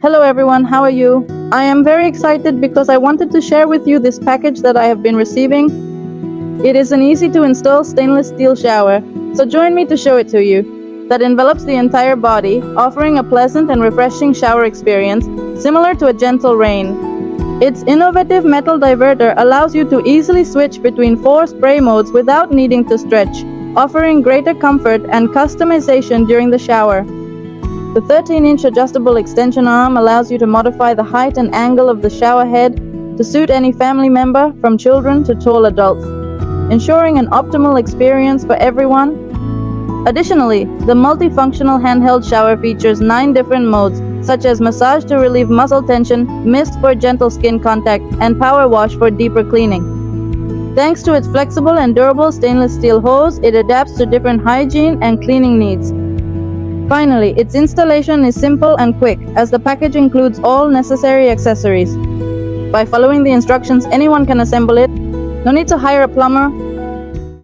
Hello everyone, how are you? I am very excited because I wanted to share with you this package that I have been receiving. It is an easy to install stainless steel shower, so join me to show it to you. That envelops the entire body, offering a pleasant and refreshing shower experience, similar to a gentle rain. Its innovative metal diverter allows you to easily switch between 4 spray modes without needing to stretch, offering greater comfort and customization during the shower. The 13-inch adjustable extension arm allows you to modify the height and angle of the shower head to suit any family member, from children to tall adults, ensuring an optimal experience for everyone. Additionally, the multifunctional handheld shower features 9 different modes, such as massage to relieve muscle tension, mist for gentle skin contact, and power wash for deeper cleaning. Thanks to its flexible and durable stainless steel hose, it adapts to different hygiene and cleaning needs. Finally, its installation is simple and quick, as the package includes all necessary accessories. By following the instructions, anyone can assemble it. No need to hire a plumber